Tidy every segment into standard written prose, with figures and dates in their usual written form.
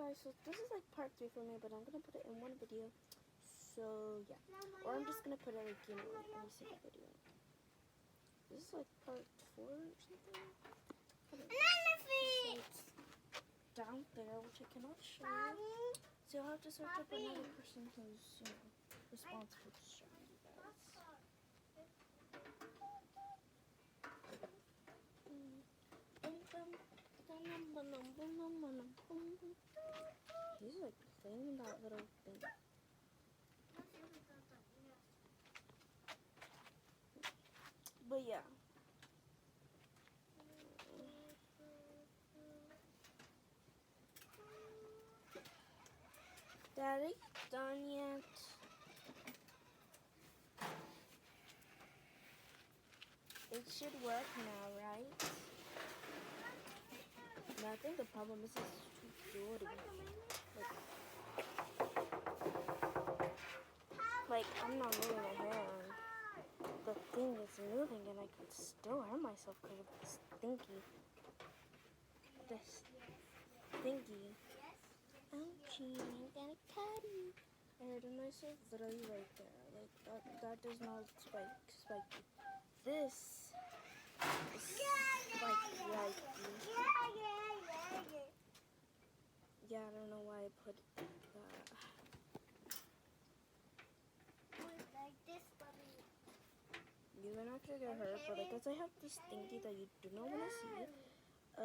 guys, so this is like part 3 for me, but I'm gonna put it in one video. So yeah, or I'm just gonna put it like, you know, like every single video. This is like part 4 or something. It's down there, which I cannot show you. So you'll have to search up another person who's, you know, responsible to showing you guys. He's like playing that little thing. But yeah. Daddy, done yet? It should work now, right? No, I think the problem is it's too dirty. Like, I'm not moving my hair. The thing is moving and I could still hurt myself because of this thingy. This thingy. Ouchie, I got a cutty. I heard a nice literally right there. Like, that does not spike. This is spiky. Yeah, I don't know why I put that. You're gonna have to get hurt, but like, as I have this thingy that you do not want to see, I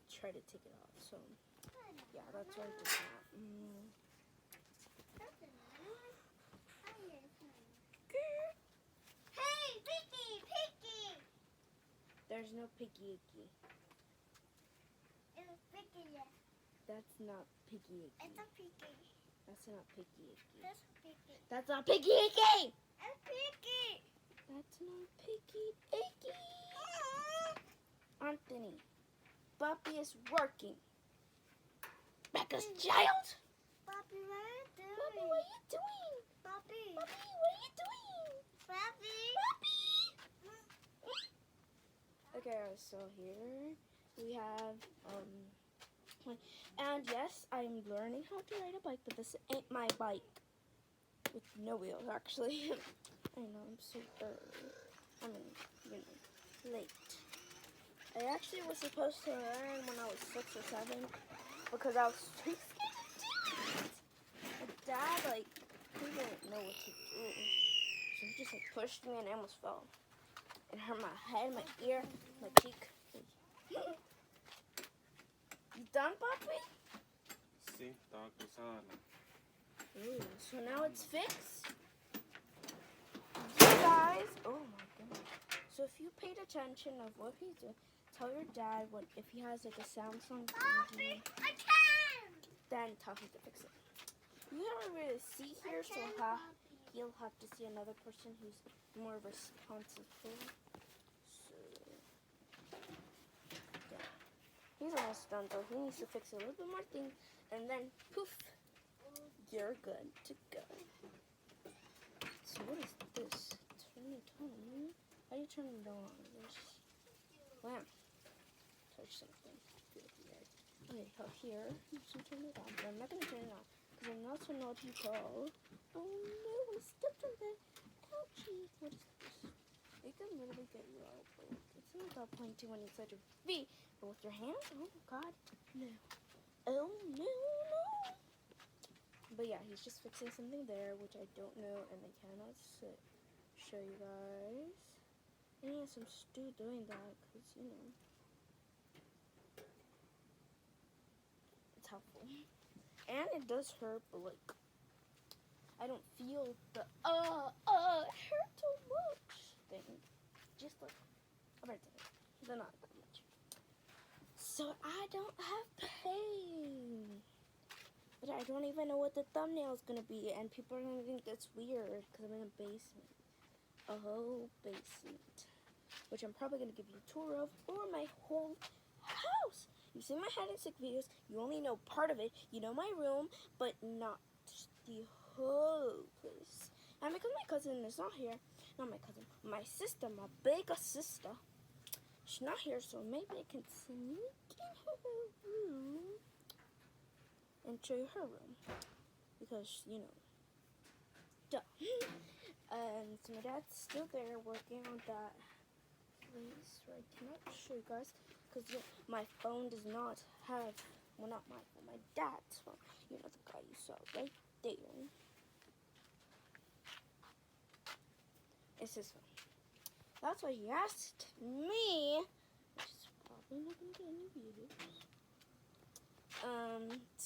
try to take it off. So yeah, that's why I did that. Hey, Picky! There's no picky icky. It's Picky, yeah. That's not picky icky. It's a Picky. That's not picky icky. That's Picky. That's not picky icky! It's Picky! That's not picky icky. Anthony, Bobby is working. Becca's child! Bobby, what are you doing? Bobby, what are you doing? Bobby! Bobby, what are you doing? Bobby! Okay, so here we have, and yes, I'm learning how to ride a bike, but this ain't my bike. With no wheels, actually. I know, I'm super, you know, late. I actually was supposed to learn when I was 6 or 7, because I was too scared to do it. My dad, like, he didn't know what to do. So he just, like, pushed me and I almost fell. It hurt my head, my ear, my cheek. You done, Papi? Sí, estaba cruzada. Ooh, so now it's fixed? You guys, oh my goodness. So if you paid attention of what he's doing, tell your dad what if he has like a Samsung Bobby, I can! then tell him to fix it. You don't really see here, so he'll have to see another person who's more responsible. So, yeah. He's almost done, though. He needs to fix a little bit more things, and then, poof, you're good to go. So what is this? Turn it on. How do you turn it on? There's lamp. Touch something. Okay, so here, you can turn it on. But I'm not going to turn it on, because I'm not so nautical. Oh no, I stepped on that. Ouchie. What is this? It can literally get you out. It's not that pointy when it's at your feet, but with your hands, oh my god, no. Oh no, no. But yeah, he's just fixing something there, which I don't know, and I cannot show you guys. And he has some stew doing that, because, you know, it's helpful. And it does hurt, but, like, I don't feel the, hurt too much thing. Just, like, a bit of it. But not that much. So I don't have pain. But I don't even know what the thumbnail is going to be, and people are going to think that's weird, because I'm in a basement. A whole basement. Which I'm probably going to give you a tour of, or my whole house. You've seen my hide and seek videos, you only know part of it. You know my room, but not the whole place. And because my cousin is not here, not my cousin, my sister, my bigger sister, she's not here, so maybe I can sneak in her room. and show you her room. Because, you know, duh. And so my dad's still there working on that place where I cannot show you guys. Because my phone does not have, well, not my phone, my dad's phone. You know, the guy you saw right there. It's his phone. That's why he asked me, which is probably not going to get any views,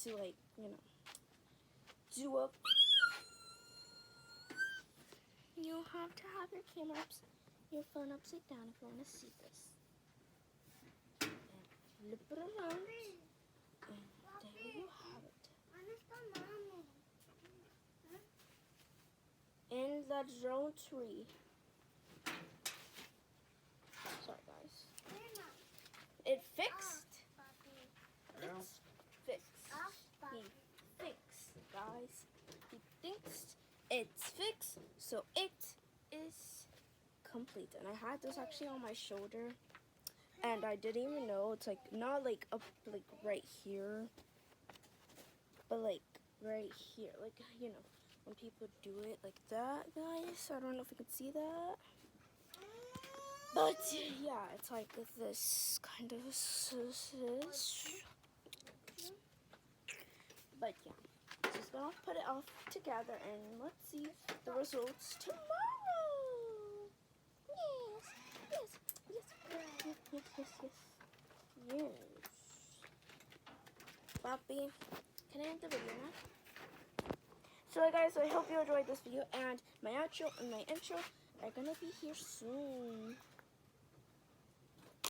to, like, you know, do a video. You have to have your camera your phone upside down if you want to see this. And flip it around. And there you have it. In the drone tree. Sorry, guys. It fixed. It's fixed. He fixed, guys. He thinks it's fixed, so it is complete. And I had this actually on my shoulder, and I didn't even know. It's like not like up like right here, but like right here, like, you know, when people do it like that, guys. I don't know if you can see that, but yeah, it's like this kind of. But yeah, just gonna put it all together and let's see the results tomorrow. Yes. Papi, can I end the video now? So guys, I hope you enjoyed this video, and my outro and my intro are gonna be here soon.